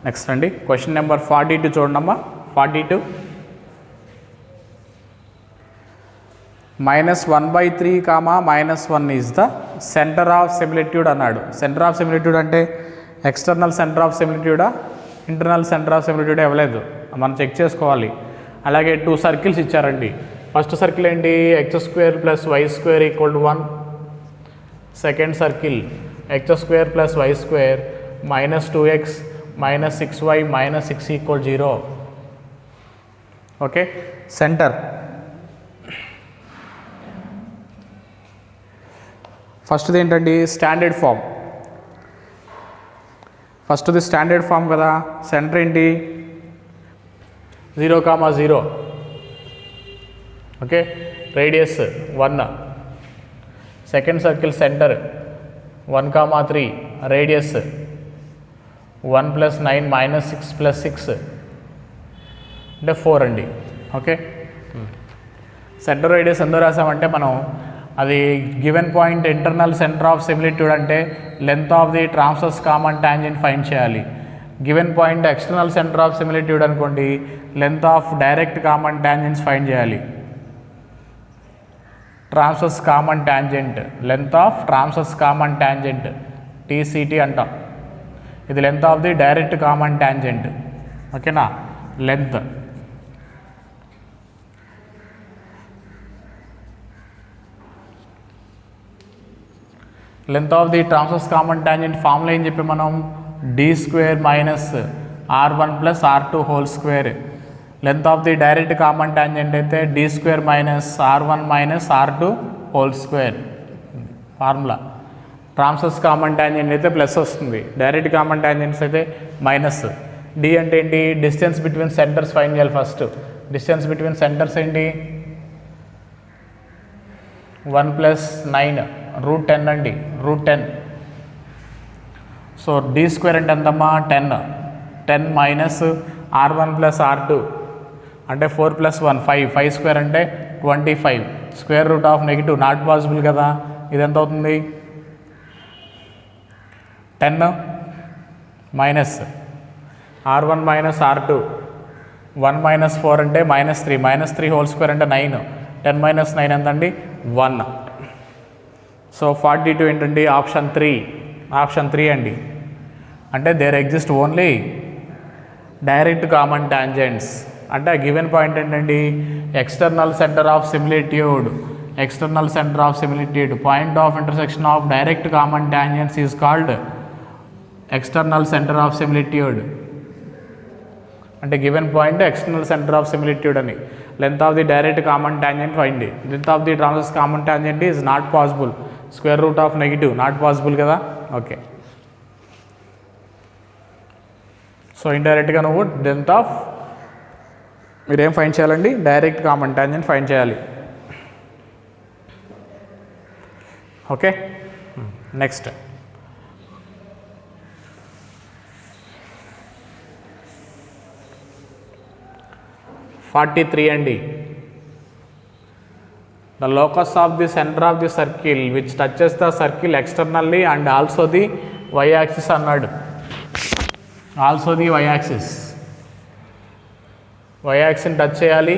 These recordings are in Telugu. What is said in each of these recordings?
నెక్స్ట్ అండి క్వశ్చన్ నెంబర్ 42 చూడండమ్మా. 42 -1/3 -1 is the centre of similitude అన్నాడు. సెంటర్ ఆఫ్ సిమిలిట్యూడ్ అంటే ఎక్స్టర్నల్ సెంటర్ ఆఫ్ సిమిలిట్యూడా ఇంటర్నల్ సెంటర్ ఆఫ్ సిమిలిట్యూడ్ ఇవ్వలేదు, మనం చెక్ చేసుకోవాలి. అలాగే 2 సర్కిల్స్ ఇచ్చారండి. ఫస్ట్ సర్కిల్ ఏంటి, x² + y² = 1. Second circle x² + y² -2x -6y -6 = 0. Okay, centre ఫస్ట్ది ఏంటండి, స్టాండర్డ్ ఫామ్. ఫస్ట్ది స్టాండర్డ్ ఫామ్ కదా. సెంటర్ ఏంటి, 0, 0. Okay, radius 1. Second circle centre 1, 3, radius 1 + 9 -6 + 6 అంటే 4 అండి. ఓకే, సెంటర్ రేడియస్ ఎందుకు రాసామంటే మనం అది given point internal centre of similitude అంటే length of the transverse common tangent find చేయాలి. Given point external centre of similitude అనుకోండి, length of direct common tangents find చేయాలి. Transverse common tangent, length of transverse common tangent TCT అంటాం. ఇది length of the direct common tangent. ఓకేనా, length. Length of the transverse common tangent formula ఏం చెప్పి మనం, d² - r1 + r2 whole square. Length of the direct common tangent అయితే d² - r1 - r2 whole square formula. Transverse common tangent అయితే ప్లస్ వస్తుంది, డైరెక్ట్ కామన్ టాంజెంట్స్ అయితే మైనస్. డి అంటే ఏంటి, డిస్టెన్స్ బిట్వీన్ సెంటర్స్ ఫైండ్ చేయాలి. ఫస్ట్ డిస్టెన్స్ బిట్వీన్ సెంటర్స్ ఏంటి, 1 + 9 √10 అండి, √10. సో d² అంటే ఎంతమ్మా, 10. 10 - r1 + r2 అంటే 4 + 1 5. 5² అంటే 25. Square root of negative not possible కదా. ఇది ఎంత అవుతుంది, 10 - r1 - r2 1 - 4 అంటే -3. -3 హోల్ స్క్వేర్ అంటే 9. 10 - 9 ఎంత అండి, 1. సో 42 ఏంటండి, ఆప్షన్ 3 అండి. అంటే there exist only direct common tangents. అంటే గివెన్ పాయింట్ ఏంటండి, external centre of similitude. External centre of similitude, point of intersection of direct common tangents is called external centre of similitude. అంటే given point external centre of similitude అని. Length of the direct common tangent find. Length of the transverse common tangent is not possible, square root of negative not possible కదా. ఓకే, సో ఇండైరెక్ట్గా నువ్వు లెంత్ ఆఫ్ మీరేం ఫైండ్ చేయాలండి, డైరెక్ట్ కామన్ టాంజెంట్ ఫైండ్ చేయాలి. ఓకే, నెక్స్ట్ 43 అండి. The locus of the centre of the circle which touches the circle externally and also the why axis అన్నాడు. Also the why axis, Y యాక్సిస్ని టచ్ చేయాలి,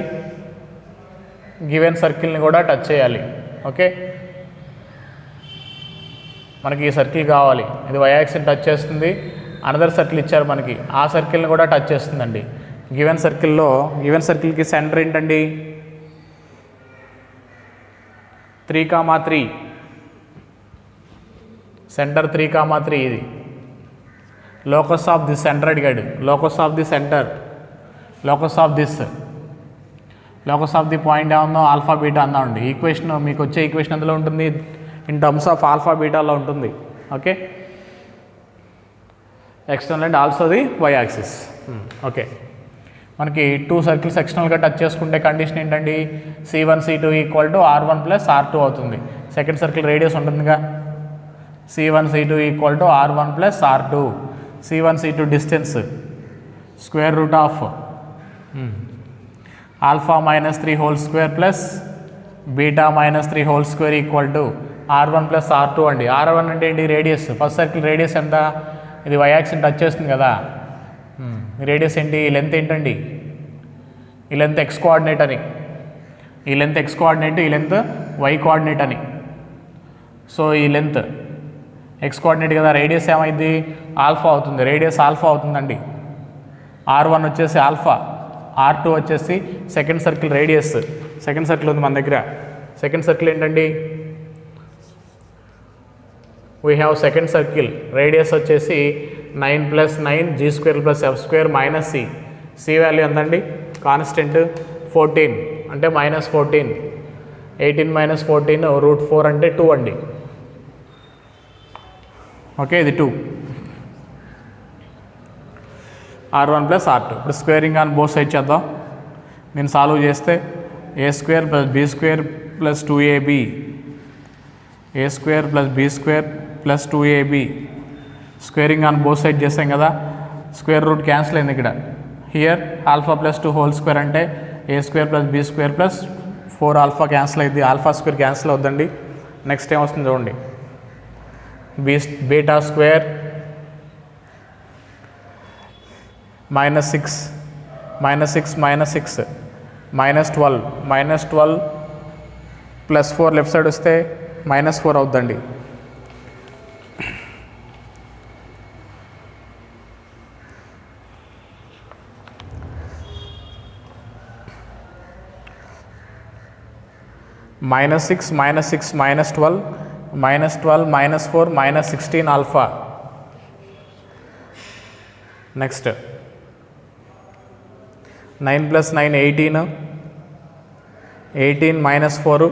గివెన్ సర్కిల్ని కూడా టచ్ చేయాలి. ఓకే, మనకి ఈ సర్కిల్ కావాలి, ఇది వై యాక్సిస్ని టచ్ చేస్తుంది. అనదర్ సర్కిల్ ఇచ్చారు మనకి, ఆ సర్కిల్ని కూడా టచ్ చేస్తుందండి. గివెన్ సర్కిల్కి సెంటర్ ఏంటండి, 3, సెంటర్ 3, ఇది లోకస్ ఆఫ్ దిస్ సెంటర్ అడిగాడు. Locus of the centre, locus of this, locus of the point ఏమన్నా ఆల్ఫా బీటా అందా అండి. ఈక్వేషన్ మీకు వచ్చే ఈక్వేషన్ అందులో ఉంటుంది, ఇన్ టర్మ్స్ ఆఫ్ ఆల్ఫా బీటాలో ఉంటుంది. Okay, external and also the why axis. Okay, మనకి 2 సర్కిల్స్ ఎక్స్టర్నల్గా టచ్ చేసుకుంటే కండిషన్ ఏంటండి, C1 C2 = r1 + r2 అవుతుంది. సెకండ్ సర్కిల్ రేడియస్ ఉంటుందిగా, C1 C2 = r1 + r2. C1 C2 distance square root of alpha -3 whole square plus beta -3 whole square = r1 + r2 అండి. r1 అంటే ఏంటి, రేడియస్. ఫస్ట్ సర్కిల్ రేడియస్ ఎంత, ఇది y యాక్సిస్ టచ్ చేస్తుంది కదా, రేడియస్ ఏంటి, ఈ లెంత్ ఏంటండి, ఈ లెంత్ ఎక్స్ కోఆర్డినేట్ అని, ఈ లెంత్ ఎక్స్ కోఆర్డినేట్, ఈ లెంత్ వై కోఆర్డినేట్ అని. సో ఈ లెంత్ ఎక్స్ కోఆర్డినేట్ కదా, రేడియస్ ఏమైంది ఆల్ఫా అవుతుంది, రేడియస్ ఆల్ఫా అవుతుందండి. R1 వచ్చేసి ఆల్ఫా, R2 వచ్చేసి second circle radius. Second circle ఉంది మన దగ్గర. సెకండ్ సర్కిల్ ఏంటండి, we have second circle radius వచ్చేసి 9 + 9 g² + f² - c. C value ఎంతండి, కాన్స్టెంట్ 14 అంటే -14. 18 - 14 √4 అంటే 2 అండి. ఓకే, ఇది 2. R1 + R2. ఇప్పుడు స్క్వేరింగ్ ఆన్ బోత్ సైడ్ చేద్దాం. నేను సాల్వ్ చేస్తే a² + b² + 2ab, a² + b² + 2ab. Squaring on both side చేస్తాం కదా, స్క్వేర్ రూట్ క్యాన్సిల్ అయింది ఇక్కడ. హియర్ ఆల్ఫా + 2 హోల్ స్క్వేర్ అంటే a² + b² + 4 ఆల్ఫా క్యాన్సిల్ అయింది, ఆల్ఫా స్క్వేర్ క్యాన్సిల్ అవుద్దండి. నెక్స్ట్ ఏం వస్తుంది చూడండి, బీటా స్క్వేర్ -6 -6 -6 -12 -12 + 4 లెఫ్ట్ సైడ్ వస్తే -4 అవుద్దండి. -6 -6 -12 -12 -4 -16 ఆల్ఫా. నెక్స్ట్ 9 + 9 18, 18 - 4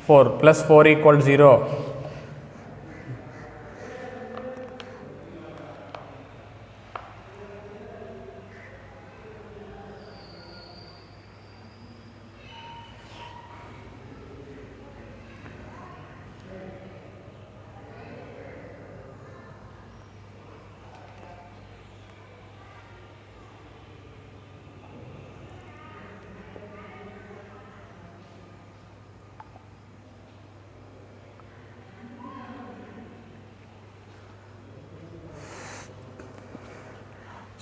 4 + 4 = 0.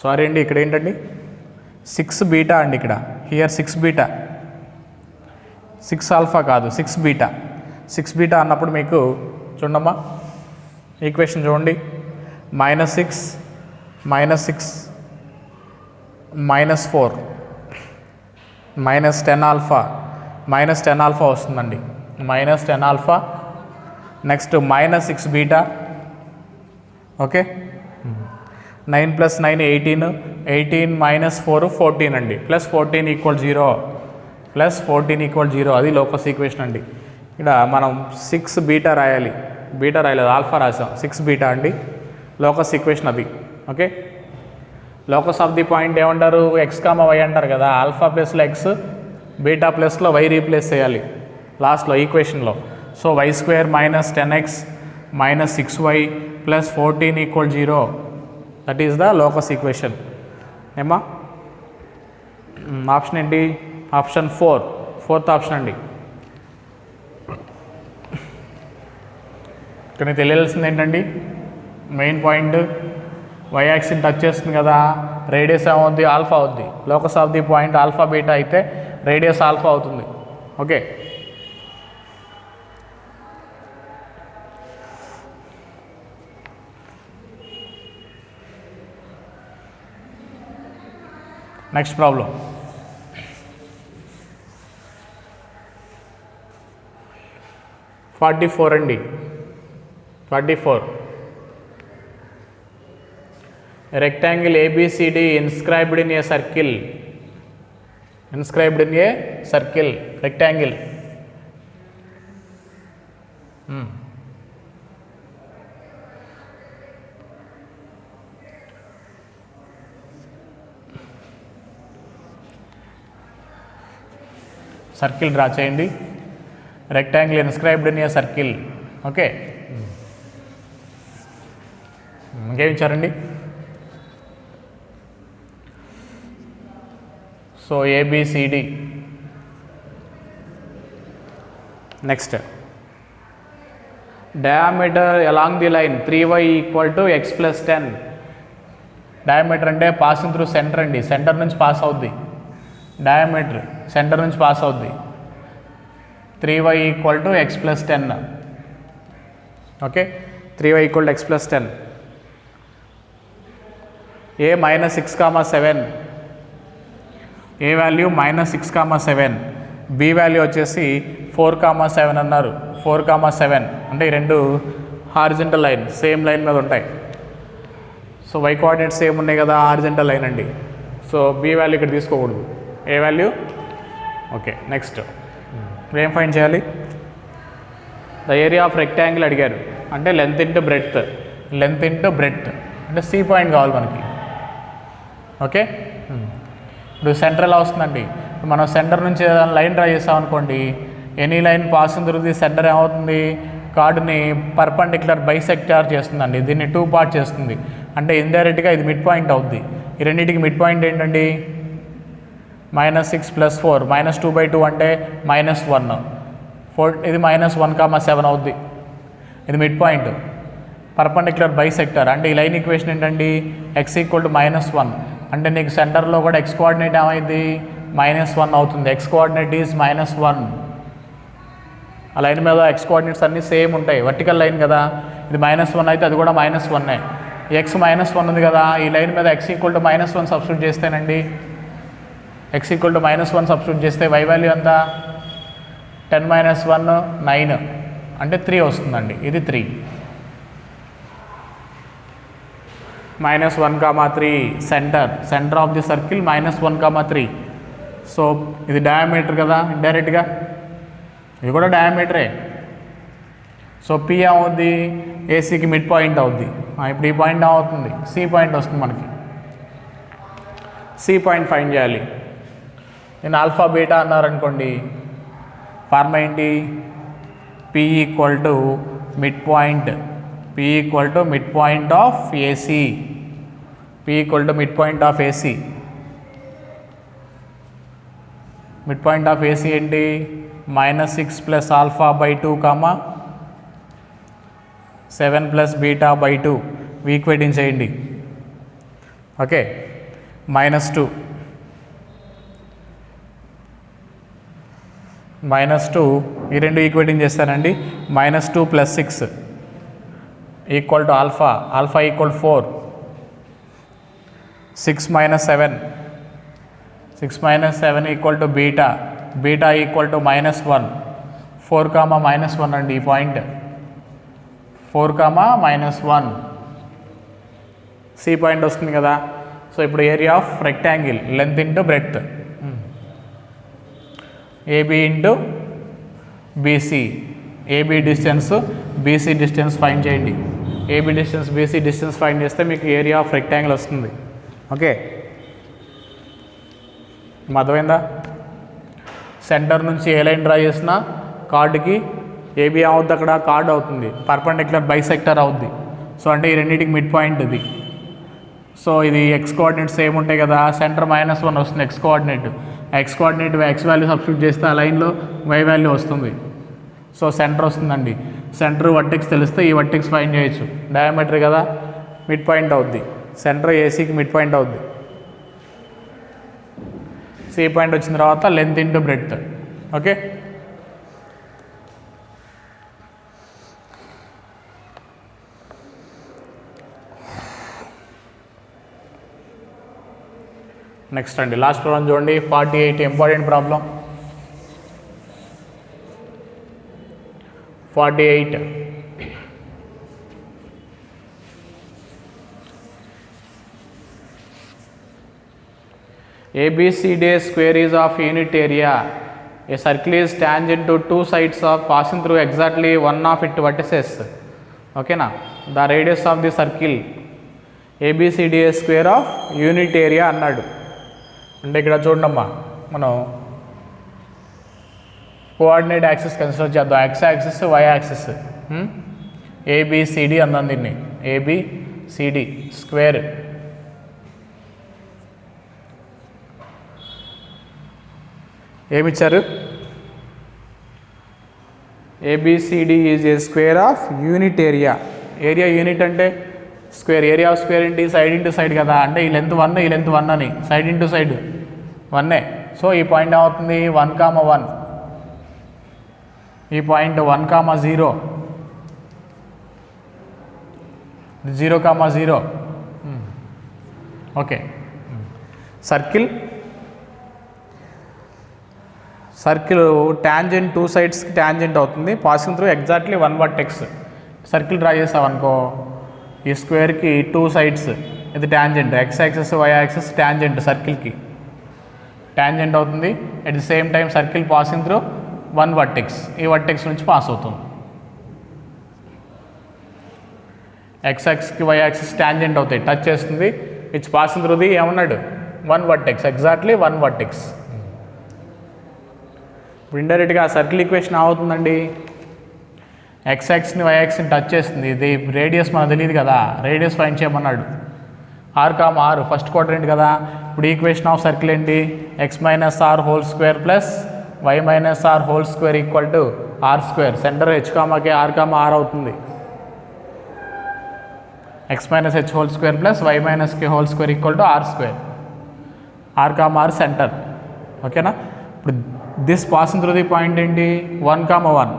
సారీ అండి, ఇక్కడ ఏంటండి 6 బీటా అండి, ఇక్కడ హియర్ 6 బీటా, 6 ఆల్ఫా కాదు 6 బీటా. 6 బీటా అన్నప్పుడు మీకు చూడమ్మా ఈక్వేషన్ చూడండి, -6 -6 -4 -10 ఆల్ఫా, -10 ఆల్ఫా వస్తుందండి, -10 ఆల్ఫా. Next -6 beta. ఓకే, 9 + 9 18, 18 - 4 14 అండి, +14 = 0, +14 = 0. అది లోకస్ ఈక్వేషన్ అండి. ఇక్కడ మనం 6 బీటా రాయాలి, బీటా రాయలేదు ఆల్ఫా రాసాం, 6 బీటా అండి లోకస్ ఈక్వేషన్ అది. Okay, locus of the point ఏమంటారు, x, y అంటారు కదా, ఆల్ఫా ప్లస్లో x, బీటా ప్లస్లో y రీప్లేస్ చేయాలి లాస్ట్లో ఈక్వేషన్లో. So y² - 10x - 6y + 14 = 0. That is the locus equation. ఏమా ఆప్షన్ ఏంటి, ఆప్షన్ 4, 4th ఆప్షన్ అండి. ఇక్కడ తెలియాల్సింది ఏంటండి, main point y axis touch చేస్తుంది కదా, రేడియస్ ఏమవుద్ది ఆల్ఫా అవుద్ది. Locus of the point alpha beta అయితే రేడియస్ ఆల్ఫా అవుతుంది. Okay, next problem. (44) అండి, 44. Rectangle ABCD inscribed in a circle, inscribed in a circle, rectangle. Circle draw చేయండి, rectangle inscribed in a circle. Okay, ఇంకేం ఇచ్చారండి, so ABCD. Next diameter along the line 3y = x + 10. Diameter అంటే పాసింగ్ త్రూ సెంటర్ అండి, సెంటర్ నుంచి పాస్ అవుద్ది. డయామీటర్ సెంటర్ నుంచి పాస్ అవుద్ది. 3y = x + 10. Okay, 3y = x + 10. a -6,7, a value -6,7, b value వచ్చేసి 4,7 అన్నారు. 4,7 అంటే ఈ రెండు హారిజంటల్ లైన్ సేమ్ లైన్ మీద ఉంటాయి. సో y కోఆర్డినేట్స్ సేమ్ ఉన్నాయి కదా, హారిజంటల్ లైన్ అండి. సో బి వాల్యూ ఇక్కడ తీసుకోకూడదు, ఏ వాల్యూ. ఓకే, నెక్స్ట్ ఏం ఫైండ్ చేయాలి? ద ఏరియా ఆఫ్ రెక్టాంగిల్ అడిగారు, అంటే length into breadth. Length into breadth అంటే సి పాయింట్ కావాలి మనకి. ఓకే, ఇప్పుడు సెంటర్ ఎలా వస్తుందండి? మనం సెంటర్ నుంచి ఏదైనా లైన్ డ్రా చేసాం అనుకోండి, any line passing through the centre ఏమవుతుంది? కార్డుని పర్పెండిక్యులర్ బైసెక్టార్ చేస్తుందండి. దీన్ని 2 పార్ట్ చేస్తుంది. అంటే ఇండైరెక్ట్గా ఇది మిడ్ పాయింట్ అవుద్ది. ఈ రెండింటికి మిడ్ పాయింట్ ఏంటండి? -6 + 4 -2/2 అంటే -1. 4 ఇది -1,7 అవుద్ది. ఇది మిడ్ పాయింట్. పర్పెండిక్యులర్ బైసెక్టార్ అంటే ఈ లైన్ ఈక్వేషన్ ఏంటండి? x = -1 అంటే నీకు సెంటర్లో కూడా x కోఆర్డినేట్ ఏమైంది? -1 అవుతుంది. x coordinate is -1. ఆ లైన్ మీద x కోఆర్డినేట్స్ అన్నీ సేమ్ ఉంటాయి. వర్టికల్ లైన్ కదా, ఇది -1 అయితే అది కూడా -1. x -1 ఉంది కదా, ఈ లైన్ మీద x = -1 సబ్స్టిట్యూట్ చేస్తేనండి, x = -1 సబ్స్టిట్యూట్ చేస్తే y వాల్యూ ఎంత? 10 - 1 9 అంటే 3 వస్తుందండి. ఇది 3 -1,3 centre of the circle -1,3. So ఇది డయామీటర్ కదా, ఇండైరెక్ట్గా ఇది కూడా డయామీటరే. సో పి ఏమవుద్ది? ఏసీకి మిడ్ పాయింట్ అవుద్ది. ఇప్పుడు ఈ పాయింట్ ఏమవుతుంది? సి పాయింట్ వస్తుంది మనకి. సి పాయింట్ ఫైండ్ చేయాలి. నేను ఆల్ఫా బీటా అన్నారనుకోండి, ఫార్ములా ఏంటి? P = mid point. P = mid point of AC. P = mid point of AC. Mid point of AC ఏంటి? -6 + α/2, 7 + β/2. ఈక్వేటింగ్ చేయండి. ఓకే, -2 ఈ రెండు ఈక్వేటింగ్ చేస్తానండి. -2 + 6 = ఆల్ఫా. ఆల్ఫా = 4. 6 - 7 = బీటా. బీటా = -1. 4, -1 అండి ఈ పాయింట్. 4, -1 సి పాయింట్ వస్తుంది కదా. సో ఇప్పుడు area of rectangle length into breadth. AB into BC. AB distance, BC distance find చేయండి. AB distance, BC distance find చేస్తే మీకు ఏరియా ఆఫ్ రెక్టాంగిల్ వస్తుంది. ఓకే, అర్థమైందా? సెంటర్ నుంచి ఏ లైన్ డ్రా చేసినా కార్డుకి ఏబి అవుద్ది, అక్కడ కార్డ్ అవుతుంది. పర్పెండిక్యులర్ బైసెక్టర్ అవుద్ది. సో అంటే ఈ రెండింటికి మిడ్ పాయింట్ ఇది. సో ఇది x కోఆర్డినేట్ సేమ్ ఉంటాయి కదా, సెంటర్ -1 వస్తుంది x coordinate. x coordinate x value substitute చేస్తే ఆ లైన్లో y వాల్యూ వస్తుంది. సో సెంటర్ వస్తుందండి. సెంటర్ వర్టెక్స్ తెలిస్తే ఈ వర్టెక్స్ ఫైండ్ చేయొచ్చు. డయామీటర్ కదా, మిడ్ పాయింట్ అవుద్ది. సెంటర్ ఏసీకి మిడ్ పాయింట్ అవుద్ది. సి పాయింట్ వచ్చిన తర్వాత length into breadth. Okay, next అండి లాస్ట్ ప్రాబ్లం చూడండి. 48 important problem. 48 ABCD square is of unit area. A circle is tangent to two sides of passing through exactly one of its vertices. Okay na? The radius of the circle ABCD square of unit area అన్నాడు. అంటే ఇక్కడ చూడండమ్మా, మనం కోఆర్డినేట్ యాక్సిస్ కన్సిడర్ చేద్దాం. x axis, y axis. ABCD అన్నాను దీన్ని. ABCD square. ఏమిచ్చారు? ABCD is a square of unit area. Area unit అంటే స్క్వేర్, ఏరియా ఆఫ్ స్క్వేర్ ఏంటి, సైడ్ ఇంటూ సైడ్ కదా, అంటే ఈ లెంత్ 1 ఈ లెంత్ 1 అని, సైడ్ ఇంటూ సైడ్ 1. సో ఈ పాయింట్ ఏమవుతుంది 1, 1, ఈ పాయింట్ 1, 0, 0, 0. ఓకే. సర్కిల్ ట్యాంజెంట్ 2 సైడ్స్కి ట్యాంజెంట్ అవుతుంది, passing through exactly 1 vertex. Circle draw చేసావనుకో, ఈ స్క్వేర్కి 2 సైడ్స్, ఇది tangent, x axes y axes tangent, సర్కిల్కి ట్యాంజెంట్ అవుతుంది. At the same time circle passing through 1 vertex, ఈ వర్టెక్స్ నుంచి పాస్ అవుతుంది. ఎక్స్ యాక్సిస్కి వై యాక్సిస్ ట్యాంజెంట్ అవుతాయి, టచ్ చేస్తుంది, విచ్ పాసింగ్ త్రూ ది ఏమన్నాడు 1 వర్టెక్స్, ఎగ్జాక్ట్లీ 1 వర్టెక్స్. ఇప్పుడు ఇండైరెక్ట్గా సర్కిల్ ఈక్వేషన్ అవుతుందండి, ఎక్స్ యాక్సిస్ని వై యాక్సిస్ని టచ్ చేస్తుంది, ఇది రేడియస్ మనకు తెలియదు కదా, రేడియస్ ఫైండ్ చేయమన్నాడు. r, ఫస్ట్ క్వాడ్రంట్ కదా. ఇప్పుడు ఈక్వేషన్ ఆఫ్ సర్కిల్ ఏంటి, x minus r whole square plus y minus r whole square equal to r square. Centre h, k, r అవుతుంది. x minus h whole square plus y minus k whole square equal to r square. r centre. ఓకేనా. ఇప్పుడు this passing through the point ఏంటి 1, 1,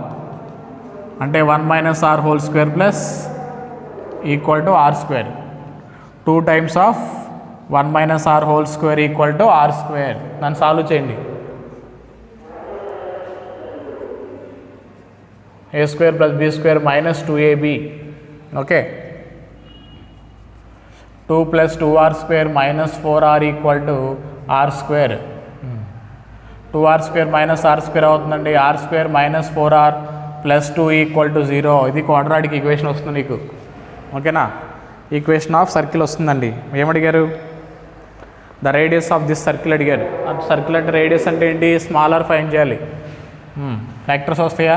అంటే 1 minus r whole square plus equal to r square. 2 times of 1 minus r whole square equal to r square. దాన్ని సాల్వ్ చేయండి. a square plus b square minus 2ab. Okay. 2 plus 2r square minus 4r equal to r square. 2r square minus r square అవుతుందండి. r square minus 4r plus 2 equal to 0. ఇది క్వాడ్రాటిక్ ఈక్వేషన్ వస్తుంది నీకు. ఓకేనా. ఈక్వేషన్ ఆఫ్ సర్కిల్ వస్తుందండి. ఏమడిగారు, the radius of this circle అడిగారు. సర్కిల్ అంటే రేడియస్ అంటే ఏంటి, స్మాలర్ ఫైండ్ చేయాలి. ఫ్యాక్టర్స్ వస్తాయా,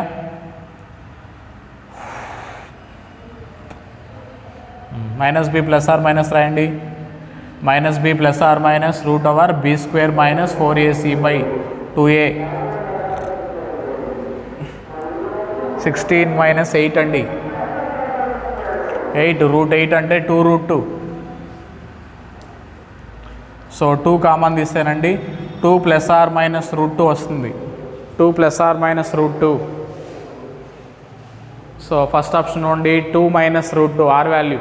minus b plus or minus రాయండి. Minus b plus or minus root over b square minus 4ac by 2a. 16 minus 8 అండి. 8 రూట్ 8 అంటే 2 రూట్ 2. సో 2 కామన్ తీస్తేనండి 2 ప్లస్ ఆర్ మైనస్ రూట్ 2 వస్తుంది. 2 plus or minus root 2. So first option నుండి 2 minus root 2 r value,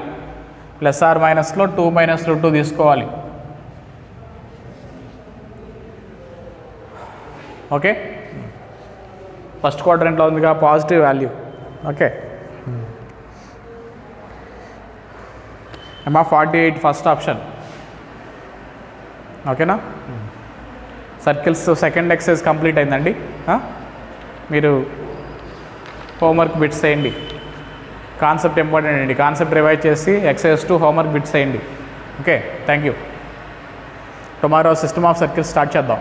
plus or మైనస్లో 2 మైనస్ రూట్ 2 తీసుకోవాలి. ఓకే. ఫస్ట్ క్వాడ్రంట్లో ఉందిగా పాజిటివ్ వాల్యూ. ఓకే. ఏమా 48 ఫస్ట్ ఆప్షన్. ఓకేనా. సర్కిల్స్ సెకండ్ ఎక్సర్సైజ్ కంప్లీట్ అయిందండి. మీరు హోంవర్క్ బిట్స్ చేయండి. కాన్సెప్ట్ ఇంపార్టెంట్ అండి. కాన్సెప్ట్ రివైజ్ చేసి ఎక్సర్సైజ్ 2 హోంవర్క్ బిట్స్ చేయండి. Okay. Thank you. Tomorrow system of circles start చేద్దాం.